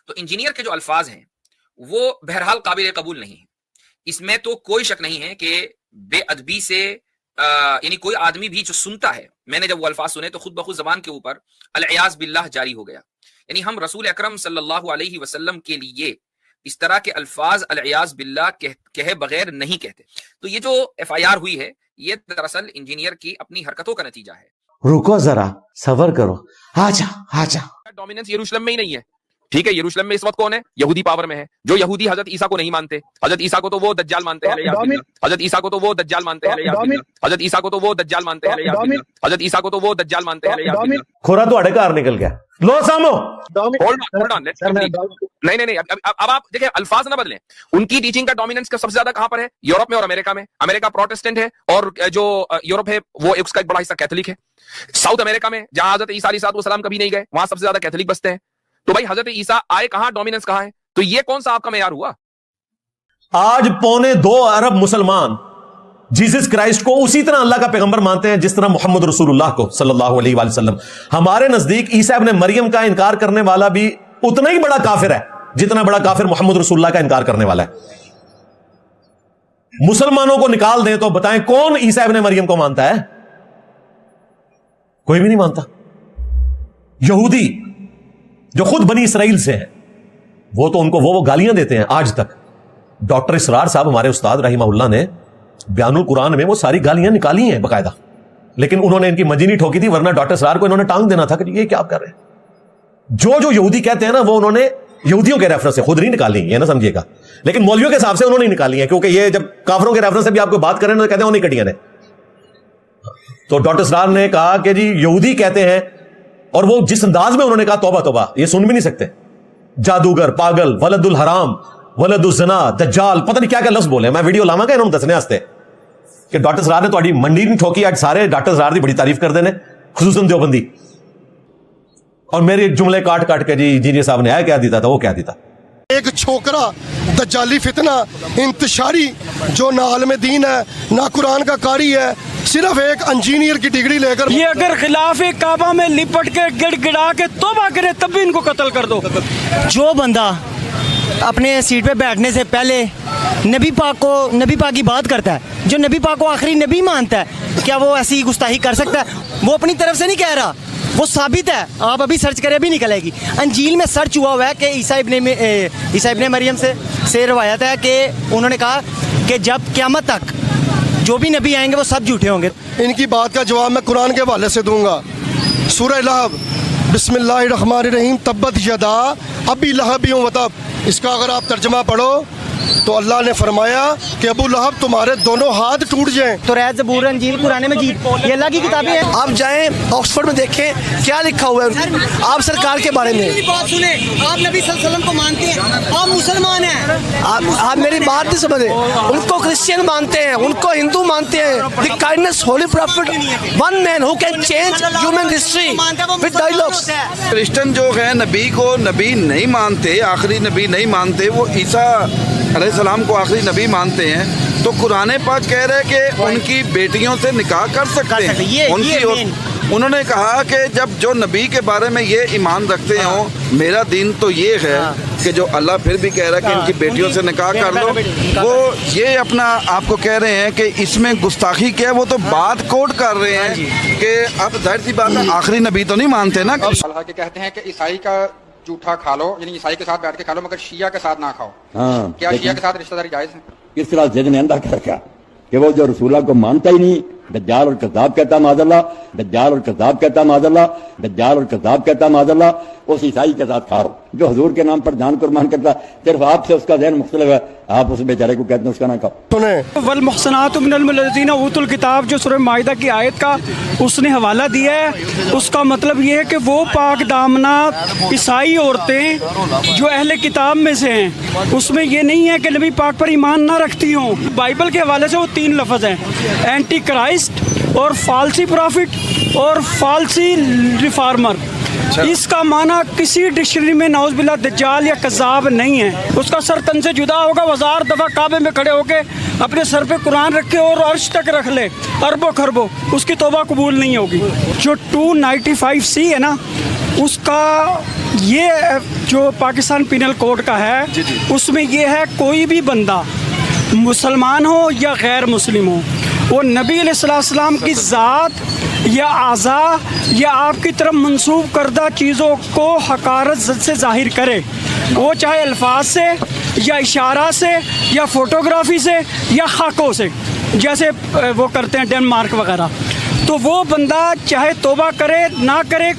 تو انجینئر کے جو الفاظ ہیں وہ بہرحال قابل قبول نہیں ہیں. اس میں تو کوئی شک نہیں ہے کہ بے ادبی سے یعنی کوئی آدمی بھی جو سنتا ہے، میں نے جب وہ الفاظ سنے تو خود بخود زبان کے اوپر العیاذ باللہ جاری ہو گیا. یعنی ہم رسول اکرم صلی اللہ علیہ وسلم کے لیے اس طرح کے الفاظ العیاذ باللہ کہے بغیر نہیں کہتے. تو یہ جو ایف آئی آر ہوئی ہے یہ دراصل انجینئر کی اپنی حرکتوں کا نتیجہ ہے. رکو ذرا، صبر کرو، آجا. ڈومیننس یروشلم میں ہی نہیں ہے. ٹھیک ہے، یروشلم میں اس وقت کون ہے؟ یہودی پاور میں ہے. جو یہودی حضرت عیسیٰ کو نہیں مانتے، حضرت عیسیٰ کو تو وہ دجال مانتے ہیں، حضرت عیسیٰ کو تو وہ دجال مانتے ہیں، حضرت عیسیٰ کو تو وہ دجال مانتے ہیں، حضرت عیسیٰ کو تو وہ دجال مانتے ہیں. کھورا تو اڑے کار نکل گیا. لو سامو، نہیں اب آپ دیکھیں الفاظ نہ بدلیں. ان کی ٹیچنگ کا ڈومیننس سب سے زیادہ کہاں پر ہے؟ یورپ میں اور امریکہ میں. امریکہ پروٹسٹنٹ ہے اور جو یورپ ہے وہ اس کا ایک بڑا حصہ کیتھولک ہے. ساؤتھ امریکہ میں جہاں حضرت عیسیٰ علیہ السلام کبھی نہیں گئے وہاں سب سے زیادہ کیتھولک بستے ہیں. تو بھائی حضرت عیسیٰ آئے کہاں، ڈومیننس کہاں ہے؟ تو یہ کون سا آپ کا معیار ہوا؟ آج 2.25 ارب مسلمان جیسس کرائسٹ کو اسی طرح اللہ کا پیغمبر مانتے ہیں جس طرح محمد رسول اللہ کو صلی اللہ علیہ وآلہ وسلم. ہمارے نزدیک عیسیٰ ابن مریم کا انکار کرنے والا بھی اتنا ہی بڑا کافر ہے جتنا بڑا کافر محمد رسول اللہ کا انکار کرنے والا ہے. مسلمانوں کو نکال دیں تو بتائیں کون عیسیٰ ابن مریم کو مانتا ہے؟ کوئی بھی نہیں مانتا. یہودی جو خود بنی اسرائیل سے ہیں وہ تو ان کو وہ گالیاں دیتے ہیں آج تک. ڈاکٹر اسرار صاحب ہمارے استاد رحمہ اللہ نے بیان القرآن میں وہ ساری گالیاں نکالی ہیں باقاعدہ، لیکن انہوں نے ان کی منجی نہیں ٹھوکی تھی، ورنہ ڈاکٹر اسرار کو انہوں نے ٹانگ دینا تھا کہ یہ کیا آپ کر رہے ہیں. جو یہودی کہتے ہیں نا وہ انہوں نے یہودیوں کے ریفرنس سے خود نہیں نکالی، یہ نہ سمجھیے گا، لیکن مولویوں کے حساب سے انہوں نے نکالی ہیں، کیونکہ یہ جب کافروں کے ریفرنس سے بھی آپ کو بات کریں تو کہتے ہیں انہیں کٹیاں نے. تو ڈاکٹر اسرار نے کہا کہ جی یہودی کہتے ہیں، اور وہ جس انداز میں انہوں نے کہا توبہ توبہ، یہ سن بھی نہیں سکتے. جادوگر، پاگل، ولد الحرام، ولد الزنا، دجال، پتہ نہیں کیا کیا لفظ بولے. میں ویڈیو لاواں گا انہوں دسنے واسطے کہ ڈاکٹر اسرار نے تہاڈی منڈی نہیں ٹھوکی. اج سارے ڈاکٹر اسرار دی بڑی تعریف کر دینے، خصوصاً دیوبندی. اور میرے جملے کاٹ کاٹ کے جی انجینئر صاحب نے کیا دیتا تھا وہ کیا دیتا. ایک چھوکرا دجالی فتنہ انتشاری جو نہ عالم دین ہے نہ قرآن کا قاری ہے، صرف ایک انجینئر کی ڈگری لے کر یہ اگر خلاف کعبہ میں لپٹ کے گڑ گڑا کے توبہ کرے تب بھی ان کو قتل کر دو. جو بندہ اپنے سیٹ پہ بیٹھنے سے پہلے نبی پاک کی بات کرتا ہے، جو نبی پاک کو آخری نبی مانتا ہے، کیا وہ ایسی گستاخی کر سکتا ہے؟ وہ اپنی طرف سے نہیں کہہ رہا، وہ ثابت ہے. آپ ابھی سرچ کریں ابھی نکلے گی. انجیل میں سرچ ہوا ہے کہ عیسیٰ ابن مریم سے روایت ہے کہ انہوں نے کہا کہ جب قیامت تک جو بھی نبی آئیں گے وہ سب جھوٹے ہوں گے. ان کی بات کا جواب میں قرآن کے حوالے سے دوں گا. سورہ لہب، بسم اللہ الرحمن الرحیم، تبت یدا ابی لہب و تب. اس کا اگر آپ ترجمہ پڑھو تو اللہ نے فرمایا کہ ابو لہب تمہارے دونوں ہاتھ ٹوٹ جائیں. توریت، زبور، انجیل، قرآن مجید یہ اللہ کی کتابیں ہیں. آپ جائیں آکسفورڈ میں دیکھیں کیا لکھا ہوا ہے آپ سرکار کے بارے میں. بات سنیں، آپ نبی صلی اللہ علیہ وسلم کو مانتے ہیں، آپ مسلمان ہیں. آپ میری بات نہیں سمجھے. ان کو کرسچین مانتے ہیں، ان کو ہندو مانتے ہیں. The kindness holy prophet, one man who can change human history with dialogues. Christian جو ہے نبی کو نبی نہیں مانتے، آخری نبی نہیں مانتے، وہ عیسیٰ علیہ السلام کو آخری نبی مانتے ہیں. تو قرآن پاک کہہ رہے کہ ان کی بیٹیوں سے نکاح کر سکتے ہیں. انہوں نے کہا کہ جب جو نبی کے بارے میں یہ ایمان رکھتے ہوں، میرا دین تو یہ ہے کہ جو اللہ پھر بھی کہہ رہا ہے کہ ان کی بیٹیوں سے نکاح کر لو. وہ یہ اپنا آپ کو کہہ رہے ہیں کہ اس میں گستاخی کیا ہے، وہ تو بات کوٹ کر رہے ہیں کہ آپ ظاہر سی بات ہے آخری نبی تو نہیں مانتے نا. اللہ کے کہتے ہیں کہ عیسائی کا جھوٹا کھا لو، یعنی عیسائی کے ساتھ بیٹھ کے کھا لو، مگر شیعہ کے ساتھ نہ کھاؤ. کیا شیعہ کے ساتھ رشتہ داری جائز ہے؟ کس طرح ذہن میں اندھا کر رکھا کہ وہ جو رسول اللہ کو مانتا ہی نہیں، دجال اور کذاب کہتا معاذ اللہ، دجال اور کذاب کہتا معاذ اللہ، دجال اور کذاب کہتا معاذ اللہ. اس عیسائی کے ساتھ کھاؤ جو حضور کے نام پر جان قربان کرتا. صرف آپ سے اس کا ذہن مختلف ہے، آپ اس بیچارے کو کہتے ہیں اس کا نہ کھاؤ. والمحصنات من الذین اوتوا الکتاب جو سورہ مائدہ کی آیت کا اس نے حوالہ دیا ہے، اس کا مطلب یہ ہے کہ وہ پاک دامنہ عیسائی عورتیں جو اہل کتاب میں سے ہیں، اس میں یہ نہیں ہے کہ نبی پاک پر ایمان نہ رکھتی ہوں. بائبل کے حوالے سے وہ 3 لفظ ہیں، اینٹی کرائسٹ اور فالسی پروفٹ اور فالسی ریفارمر. اس کا معنی کسی ڈکشنری میں نعوذ باللہ دجال یا کذاب نہیں ہے. اس کا سر تن سے جدا ہوگا، 1000 دفعہ کعبے میں کھڑے ہو کے اپنے سر پہ قرآن رکھے اور عرش تک رکھ لے اربوں خربوں، اس کی توبہ قبول نہیں ہوگی. جو 295C ہے نا، اس کا یہ جو پاکستان پینل کوڈ کا ہے اس میں یہ ہے کوئی بھی بندہ مسلمان ہو یا غیر مسلم ہو وہ نبی علیہ السلام کی ذات یا اعضاء یا آپ کی طرف منسوب کردہ چیزوں کو حقارت سے ظاہر کرے، وہ چاہے الفاظ سے یا اشارہ سے یا فوٹوگرافی سے یا خاکوں سے، جیسے وہ کرتے ہیں ڈنمارک وغیرہ، تو وہ بندہ چاہے توبہ کرے نہ کرے،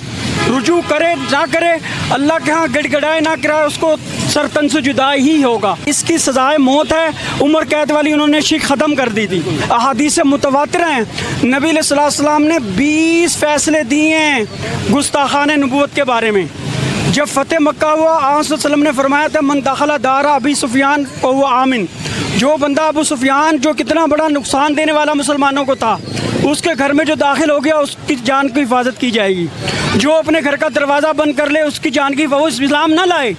رجوع کرے نہ کرے، اللہ کے ہاں گڑ گڑائے نہ کرائے، اس کو سر تن سے جدا ہی ہوگا۔ اس کی سزائے موت ہے، عمر قید والی انہوں نے شرک ختم کر دی تھی۔ احادیث متواتر ہیں، نبی علیہ السلام نے 20 فیصلے دیے ہیں گستاخان نبوت کے بارے میں۔ جب فتح مکہ ہوا، آن صلی اللہ علیہ وسلم نے فرمایا تھا من دخل دار ابی سفیان فہو آمن، جو بندہ ابو سفیان جو کتنا بڑا نقصان دینے والا مسلمانوں کو تھا، اس کے گھر میں جو داخل ہو گیا اس کی جان کی حفاظت کی جائے گی۔ جو اپنے گھر کا دروازہ بند کر لے اس کی جان کی، وہ اسلام نہ لائے۔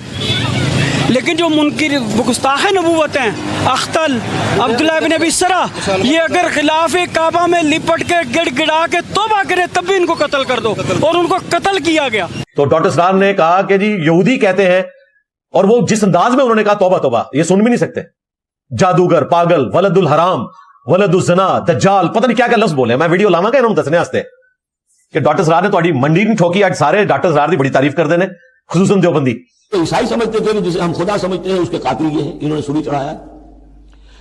لیکن جو منکر گستاخ نبوت ہیں، اختل، عبداللہ بن ابی سرا، یہ اگر خلاف کعبہ میں لپٹ کے گڑ گڑا کے توبہ کرے تب بھی ان کو قتل کر دو، اور ان کو قتل کیا گیا۔ تو ڈاکٹر اسرار نے کہا کہ جی یہودی کہتے ہیں، اور وہ جس انداز میں انہوں نے کہا توبہ توبہ، یہ سن بھی نہیں سکتے۔ جادوگر، پاگل، ولد الحرام، ولد الزنا، دجال، پتہ نہیں کیا کیا لفظ بولے۔ میں ویڈیو لاواں گا انہوں دسنے واسطے کہ ڈاکٹر اسرار نے تہاڈی منڈی نہیں ٹھوکی، اج سارے ڈاکٹر اسرار دی بڑی تعریف کرتے ہیں، خصوصاً دیوبندی۔ تو عیسائی سمجھتے تھے کہ جسے ہم خدا سمجھتے ہیں اس کے قاتل یہ ہیں، انہوں نے سولی چڑھایا۔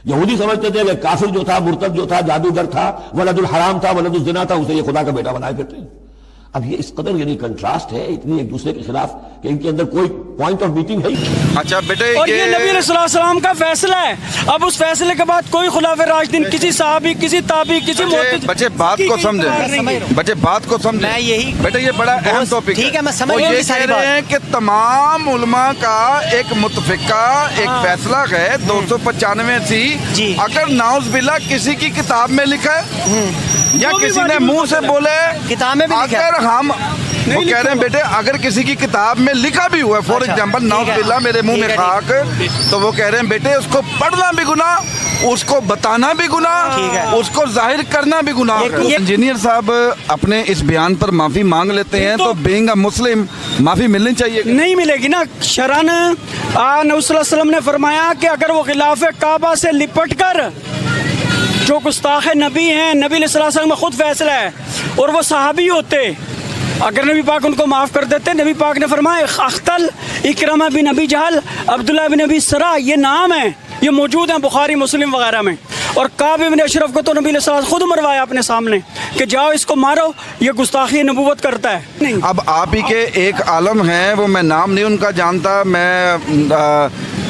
یہودی سمجھتے تھے کہ کافر جو تھا، مرتد جو تھا، جادوگر تھا، ولد الحرام تھا، ولد الزنا تھا، اسے یہ خدا کا بیٹا بنائے پھرتے ہیں۔ اب یہ اس قدر یعنی کنٹراسٹ ہے اتنی ایک دوسرے کے خلاف کہ ان کے اندر کوئی پوائنٹ آف میٹنگ ہے۔ اچھا بیٹے، اور یہ نبی علیہ السلام کا فیصلہ ہے۔ اب اس فیصلے کے بعد کوئی خلافہ راشدین، کسی صحابی، کسی تابعی، کسی بچے بات کو سمجھیں، بچے بات کو سمجھیں بیٹے، یہ بڑا اہم ٹاپک ہے۔ وہ یہ کہہ رہے ہیں کہ تمام علماء کا ایک متفقہ ایک فیصلہ ہے 295 اگر نعوذ باللہ کسی کی کتاب میں لکھا ہے یا کسی نے منہ سے بولے، اگر ہم وہ کہہ رہے ہیں بیٹے اگر کسی کی کتاب میں لکھا بھی ہوا ہے، فور ایگزامپل نعوذ باللہ میرے منہ میں خاک، تو وہ کہہ رہے ہیں بیٹے اس کو پڑھنا بھی گناہ، اس کو بتانا بھی گناہ، اس کو ظاہر کرنا بھی گناہ۔ انجینئر صاحب اپنے اس بیان پر معافی مانگ لیتے ہیں، تو بینگ اے مسلم معافی ملنی چاہیے؟ نہیں ملے گی نا۔ شرعاً نبی صلی اللہ علیہ وسلم نے فرمایا کہ اگر وہ خلاف کعبہ سے لپٹ کر جو گستاخ نبی ہیں، نبی علیہ السلام میں خود فیصلہ ہے، اور وہ صحابی ہوتے، اگر نبی پاک ان کو معاف کر دیتے، نبی پاک نے فرمایا اختل، اکرمہ بن ابی جہل، عبداللہ بن ابی سرا، یہ نام ہیں، یہ موجود ہیں بخاری مسلم وغیرہ میں۔ اور کعب بن اشرف کو تو نبی علیہ السلام خود مروایا اپنے سامنے کہ جاؤ اس کو مارو، یہ گستاخی نبوت کرتا ہے۔ نہیں، اب آپ ہی کے ایک عالم ہیں، وہ میں نام نہیں ان کا جانتا،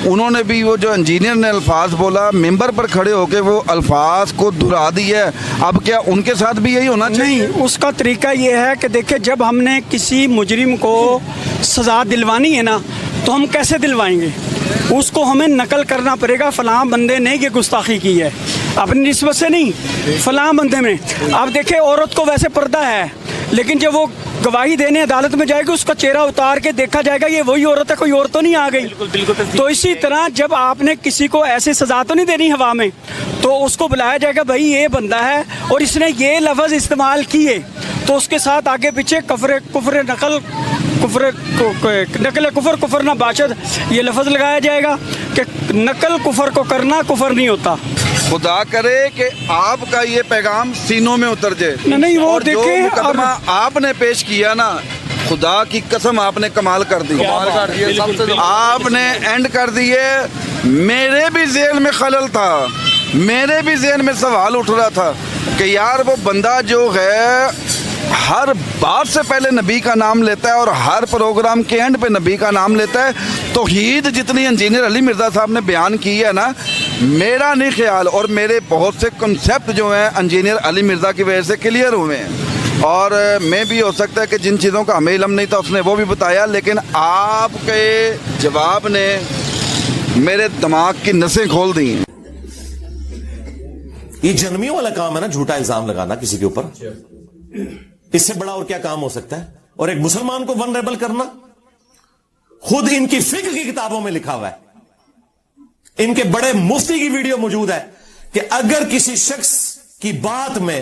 انہوں نے بھی وہ جو انجینئر نے الفاظ بولا ممبر پر کھڑے ہو کے وہ الفاظ کو دہرا دیا ہے، اب کیا ان کے ساتھ بھی یہی ہونا چاہیے؟ نہیں، اس کا طریقہ یہ ہے کہ دیکھیں جب ہم نے کسی مجرم کو سزا دلوانی ہے نا، تو ہم کیسے دلوائیں گے؟ اس کو ہمیں نقل کرنا پڑے گا، فلاں بندے نے یہ گستاخی کی ہے، اپنی نسبت سے نہیں، فلاں بندے میں۔ اب دیکھیں عورت کو ویسے پردہ ہے، لیکن جب وہ گواہی دینے عدالت میں جائے گی اس کا چہرہ اتار کے دیکھا جائے گا یہ وہی عورت ہے، کوئی اور تو نہیں آ گئی۔ تو اسی طرح جب آپ نے کسی کو ایسے سزا تو نہیں دینی ہوا میں، تو اس کو بلایا جائے گا بھائی یہ بندہ ہے اور اس نے یہ لفظ استعمال کیے، تو اس کے ساتھ آگے پیچھے نقل کفر نہ باشد یہ لفظ لگایا جائے گا کہ نقل کفر کو کرنا کفر نہیں ہوتا۔ خدا کرے کہ آپ کا یہ پیغام سینوں میں اتر جائے۔ نہیں، وہ اور جو مقدمہ آپ نے پیش کیا نا، خدا کی قسم آپ نے کمال کر دی، آپ نے اینڈ کر دیے۔ میرے بھی ذہن میں خلل تھا، میرے بھی ذہن میں سوال اٹھ رہا تھا کہ یار وہ بندہ جو ہے ہر بات سے پہلے نبی کا نام لیتا ہے اور ہر پروگرام کے اینڈ پہ نبی کا نام لیتا ہے، توحید جتنی انجینئر علی مرزا صاحب نے بیان کی ہے نا، میرا نہیں خیال اور میرے بہت سے کنسیپٹ جو ہیں انجینئر علی مرزا کی وجہ سے کلیئر ہوئے ہیں، اور میں بھی ہو سکتا ہے کہ جن چیزوں کا ہمیں علم نہیں تھا اس نے وہ بھی بتایا، لیکن آپ کے جواب نے میرے دماغ کی نسیں کھول دی ہیں۔ یہ جنمیوں والا کام ہے نا، جھوٹا الزام لگانا کسی کے اوپر، اس سے بڑا اور کیا کام ہو سکتا ہے؟ اور ایک مسلمان کو ونریبل کرنا، خود ان کی فقہ کی کتابوں میں لکھا ہوا ہے، ان کے بڑے مفتی کی ویڈیو موجود ہے کہ اگر کسی شخص کی بات میں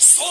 100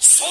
100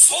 100